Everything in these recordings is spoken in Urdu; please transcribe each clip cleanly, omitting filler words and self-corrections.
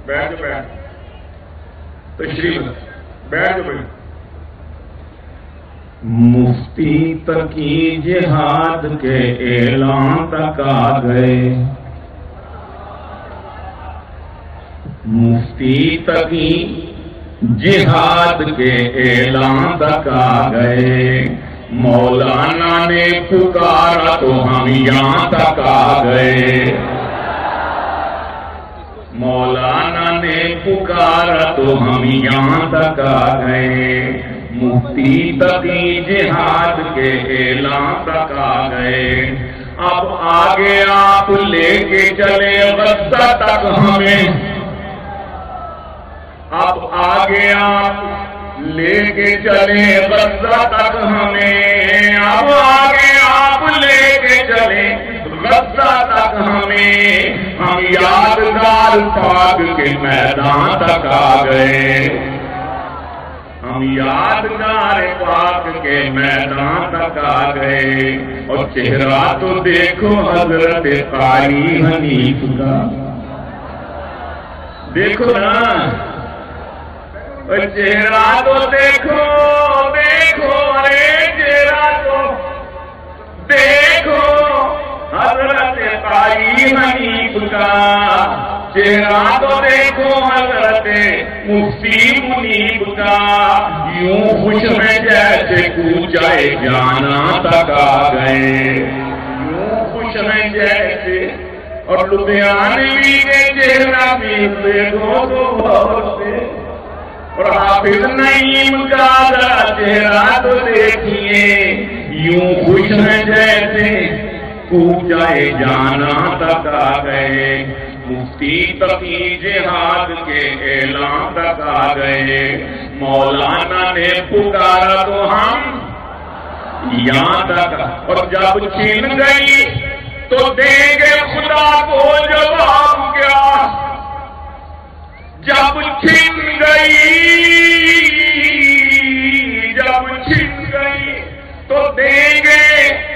بیٹھ تشریف بیٹھ جو مفتی تقی جہاد کے اعلان تک آ گئے، مفتی تقی جہاد کے اعلان تک آ گئے، مولانا نے پکارا تو ہم یہاں تک آ گئے، مولانا نے پکارا تو ہم یہاں تک آ گئے، مفتی تقی جہاد کے اعلان تک آ گئے، اب آگے آپ لے کے چلے غزہ تک ہمیں، اب آگے آپ لے کے چلے غزہ تک ہمیں، اب آگے آپ لے کے چلے غزہ تک ہمیں، ہم یادگار پاک کے میدان تک آ گئے، ہم یادگار پاک کے میدان تک آ گئے، اور چہرہ تو دیکھو حضرت قاری حنیف کا، دیکھو نا اور چہرہ تو دیکھو دیکھو، ارے چہرہ تو دیکھو حضرت قاری حنیف کا، چہرہ تو دیکھو حضرت مفتی منیب کا، یوں خوش میں جیسے کوچائے جانا تک آ گئے، یوں خوش میں جیسے، اور لدھیانوی کے چہرہ بھی دیکھو تو بہت سے، اور حافظ نعیم کا چہرہ تو دیکھیے، یوں خوش میں جیسے کوچائے جانا تک آ گئے، مفتی تقی جہاد کے اعلان تک آ گئے، مولانا نے پکارا تو ہم یہاں تک، اور جب چھن گئی تو دیں گے خدا کو جواب کیا، جب چھن گئی جب چھن گئی تو دیں گے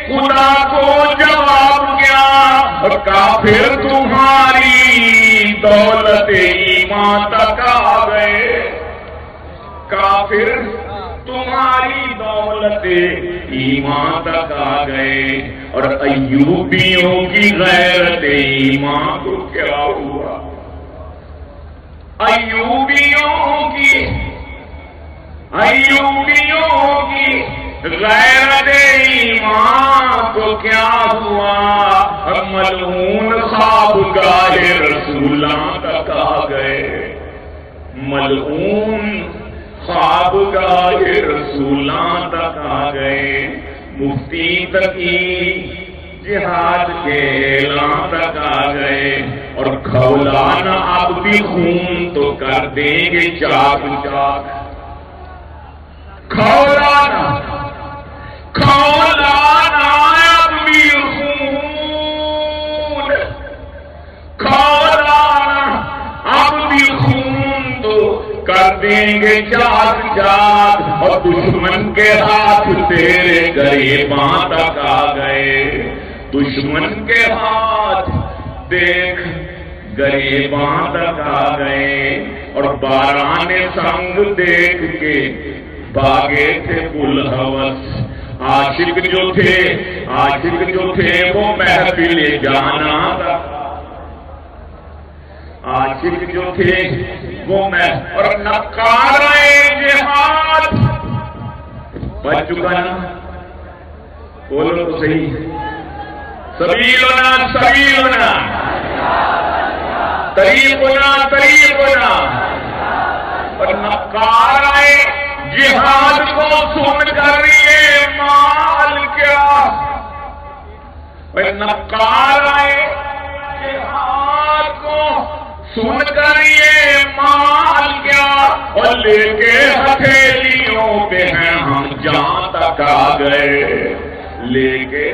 خدا کو جواب کیا، اور کافر تمہاری دولت ایمان تک آ گئے، کافر تمہاری دولت ایمان تک آ گئے، اور ایوبیوں کی غیرت ایمان کو کیا ہوا، ایوبیوں کی غیرت ایمان کو کیا ہوا، ملعون خوابگاہ رسولاں تک آ گئے، ملعون خوابگاہ رسولاں تک آ گئے، مفتی تقی جہاد کے اعلان تک آ گئے، اور کھولانا اب بھی خون تو کر دیں گے چاک چاک، کھولانا اب بھی خون، کھولانا اب بھی خون تو کر دیں گے چاک چاک، اور دشمن کے ہاتھ تیرے گریباں تک آ گئے، دشمن کے ہاتھ دیکھ گریباں تک آ گئے، اور باران سنگ دیکھ کے باغے تھے بلحوث، عاشق جو تھے وہ محفل جانا تھا، عاشق جو تھے وہ اور نقارۂ جہاد بچ چکا نا، بولو تو صحیح، سبیلنا طریقنا، اور نقارۂ جہاد کو سن کر یہ مال کیا، نقارۂ جہاد کو سن کر یہ مال کیا، اور لے کے ہتھیلیوں پہ ہیں ہم جہاں تک آ گئے، لے کے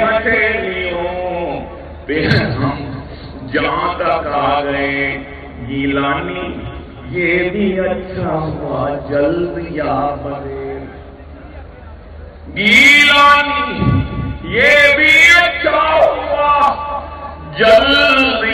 ہتھیلیوں پہ ہم جہاں تک آ گئے، گیلانی یہ بھی اچھا ہوا جلد یا مرے، گیلانی یہ بھی اچھا ہوا جلد